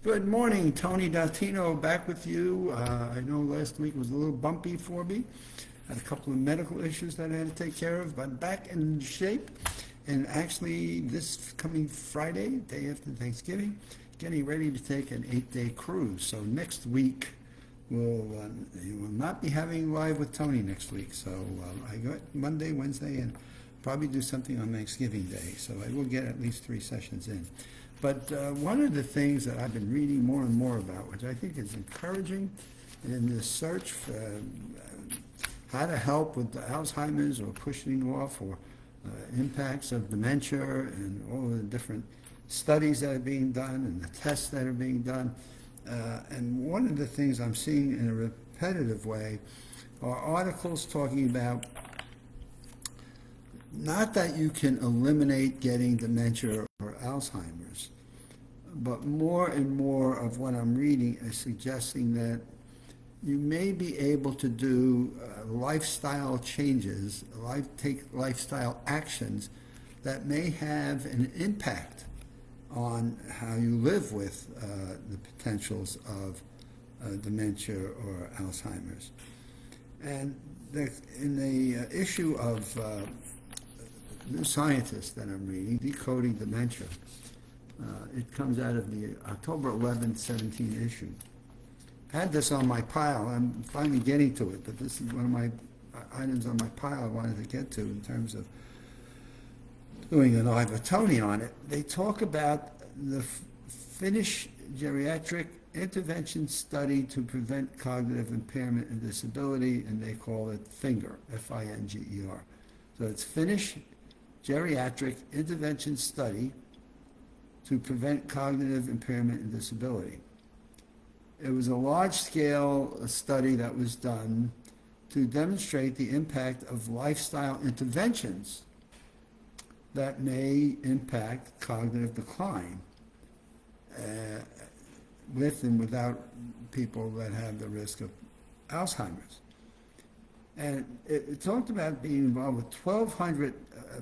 Good morning, Tony Dattino back with you. I know last week was a little bumpy for me. Had a couple of medical issues that I had to take care of, but back in shape. And actually, this coming Friday, day after Thanksgiving, getting ready to take an 8-day cruise. So next week, you will not be having Live with Tony next week. So I got Monday, Wednesday, and probably do something on Thanksgiving Day. So I will get at least 3 sessions in. But one of the things that I've been reading more and more about, which I think is encouraging in the search for how to help with Alzheimer's or pushing off or impacts of dementia and all the different studies that are being done and the tests that are being done. And one of the things I'm seeing in a repetitive way are articles talking about not that you can eliminate getting dementia or Alzheimer's, but more and more of what I'm reading is suggesting that you may be able to do lifestyle changes, take lifestyle actions that may have an impact on how you live with the potentials of dementia or Alzheimer's. And in the issue of New Scientist that I'm reading, Decoding Dementia. It comes out of the October 11, 17 issue. I had this on my pile. I'm finally getting to it, but this is one of my items on my pile I wanted to get to in terms of doing an Live with Tony on it. They talk about the Finnish geriatric intervention study to prevent cognitive impairment and disability, and they call it FINGER, F-I-N-G-E-R. So it's Finnish geriatric intervention study to prevent cognitive impairment and disability. It was a large-scale study that was done to demonstrate the impact of lifestyle interventions that may impact cognitive decline with and without people that have the risk of Alzheimer's. And it talked about being involved with 1,200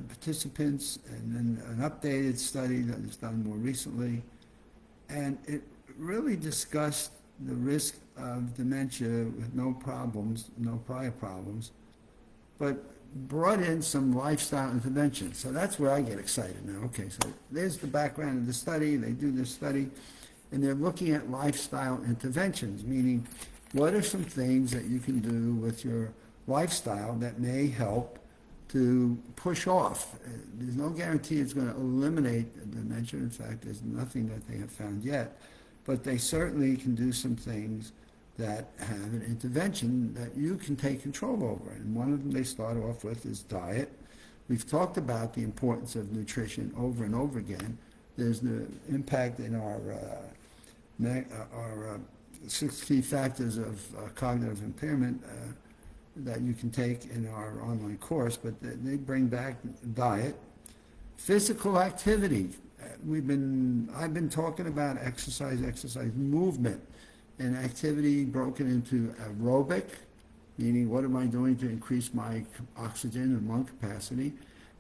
participants and then an updated study that was done more recently. And it really discussed the risk of dementia with no problems, no prior problems, but brought in some lifestyle interventions. So that's where I get excited now. Okay, so there's the background of the study. They do this study, and they're looking at lifestyle interventions, meaning what are some things that you can do with your lifestyle that may help to push off. There's no guarantee it's going to eliminate dementia. In fact, there's nothing that they have found yet. But they certainly can do some things that have an intervention that you can take control over. And one of them they start off with is diet. We've talked about the importance of nutrition over and over again. There's the impact in our 6 key factors of cognitive impairment that you can take in our online course, but they bring back diet, physical activity. I've been talking about exercise, movement, and activity broken into aerobic, meaning what am I doing to increase my oxygen and lung capacity,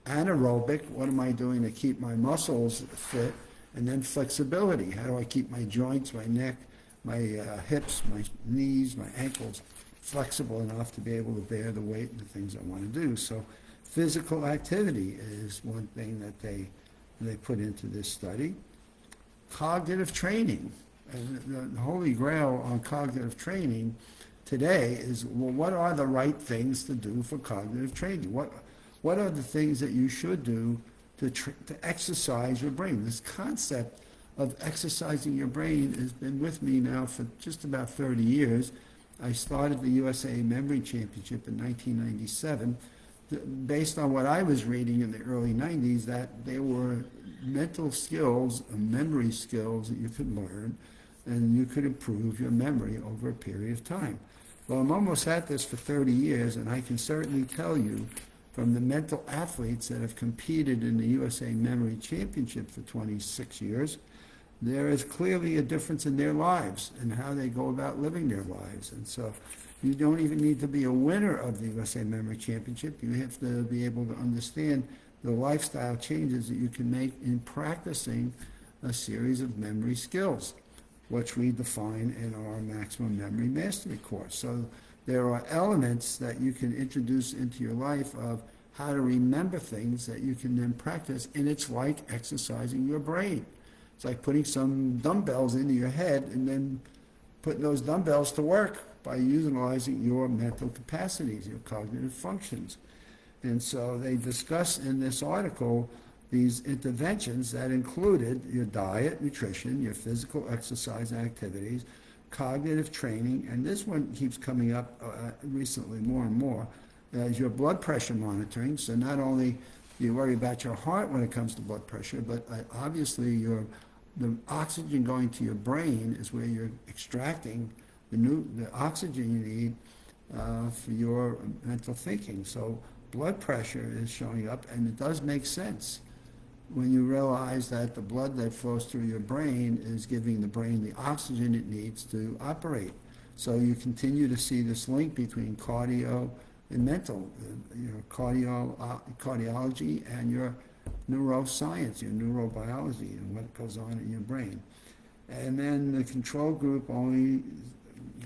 anaerobic, what am I doing to keep my muscles fit, and then flexibility, how do I keep my joints, my neck, my hips, my knees, my ankles flexible enough to be able to bear the weight and the things I want to do. So physical activity is one thing that they put into this study. Cognitive training. And the holy grail on cognitive training today is, well, what are the right things to do for cognitive training? What are the things that you should do to exercise your brain? This concept of exercising your brain has been with me now for just about 30 years. I started the USA Memory Championship in 1997 based on what I was reading in the early 90s, that there were mental skills and memory skills that you could learn and you could improve your memory over a period of time. Well, I'm almost at this for 30 years, and I can certainly tell you from the mental athletes that have competed in the USA Memory Championship for 26 years, there is clearly a difference in their lives and how they go about living their lives. And so you don't even need to be a winner of the USA Memory Championship. You have to be able to understand the lifestyle changes that you can make in practicing a series of memory skills. which we define in our maximum memory mastery course. So there are elements that you can introduce into your life of how to remember things that you can then practice, and it's like exercising your brain. It's like putting some dumbbells into your head and then putting those dumbbells to work by utilizing your mental capacities, your cognitive functions. And so they discuss in this article these interventions that included your diet, nutrition, your physical exercise activities, cognitive training, and this one keeps coming up recently more and more, as your blood pressure monitoring. So not only do you worry about your heart when it comes to blood pressure, but obviously the oxygen going to your brain is where you're extracting the oxygen you need for your mental thinking. So blood pressure is showing up, and it does make sense when you realize that the blood that flows through your brain is giving the brain the oxygen it needs to operate. So you continue to see this link between cardio and mental, your cardiology and your neuroscience, your neurobiology, and what goes on in your brain. And then the control group only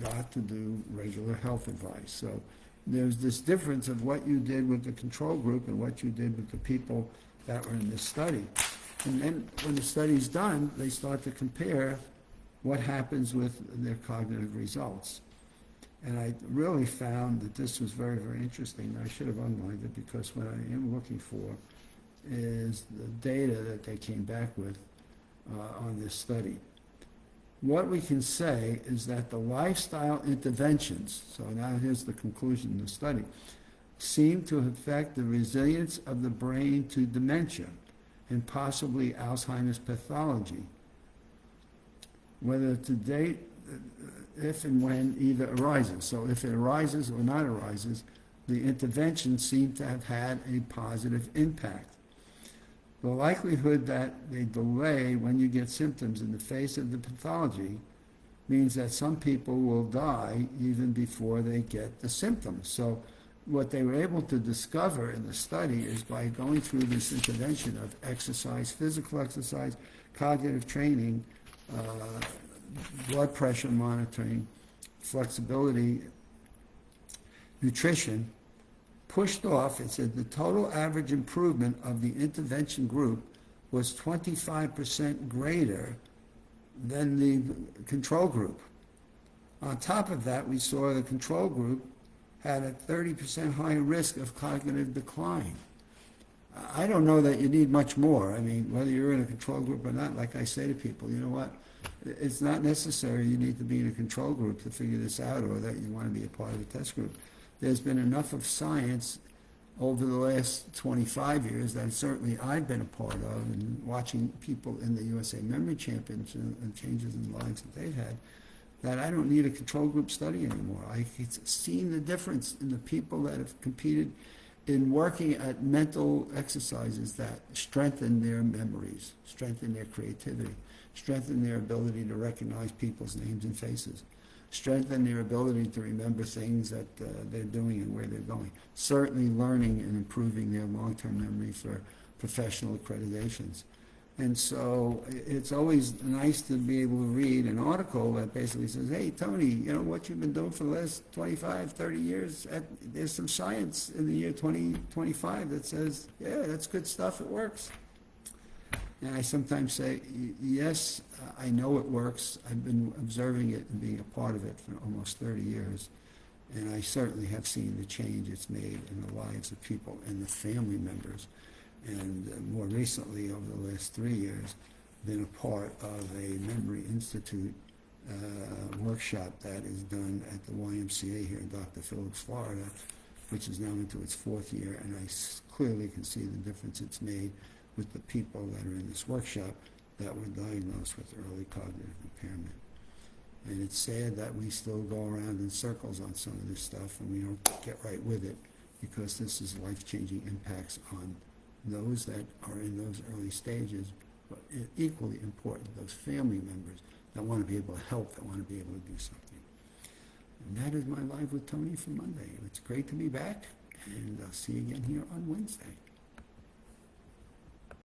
got to do regular health advice. So there's this difference of what you did with the control group and what you did with the people that were in this study. And then when the study's done, they start to compare what happens with their cognitive results. And I really found that this was very, very interesting. I should have underlined it because what I am looking for is the data that they came back with on this study. What we can say is that the lifestyle interventions, so now here's the conclusion of the study, seem to affect the resilience of the brain to dementia and possibly Alzheimer's pathology. Whether to date, if and when either arises. So if it arises or not arises, the intervention seemed to have had a positive impact. The likelihood that they delay when you get symptoms in the face of the pathology means that some people will die even before they get the symptoms. So what they were able to discover in the study is by going through this intervention of exercise, physical exercise, cognitive training, blood pressure monitoring, flexibility, nutrition, pushed off, it said the total average improvement of the intervention group was 25% greater than the control group. On top of that, we saw the control group had a 30% higher risk of cognitive decline. I don't know that you need much more. I mean, whether you're in a control group or not, like I say to people, you know what? It's not necessary you need to be in a control group to figure this out or that you want to be a part of a test group. There's been enough of science over the last 25 years that certainly I've been a part of, and watching people in the USA Memory Championship and changes in the lives that they've had, that I don't need a control group study anymore. I've seen the difference in the people that have competed in working at mental exercises that strengthen their memories, strengthen their creativity, strengthen their ability to recognize people's names and faces, strengthen their ability to remember things that they're doing and where they're going. Certainly learning and improving their long-term memory for professional accreditations. And so it's always nice to be able to read an article that basically says, hey, Tony, you know what you've been doing for the last 25, 30 years, there's some science in the year 2025 that says, yeah, that's good stuff, it works. And I sometimes say, yes, I know it works. I've been observing it and being a part of it for almost 30 years. And I certainly have seen the change it's made in the lives of people and the family members. And more recently, over the last 3 years, been a part of a Memory Institute workshop that is done at the YMCA here in Dr. Phillips, Florida, which is now into its 4th year. And I clearly can see the difference it's made with the people that are in this workshop that were diagnosed with early cognitive impairment. And it's sad that we still go around in circles on some of this stuff and we don't get right with it, because this is life-changing impacts on those that are in those early stages, but equally important, those family members that want to be able to help, that want to be able to do something. And that is my Live with Tony for Monday. It's great to be back, and I'll see you again here on Wednesday.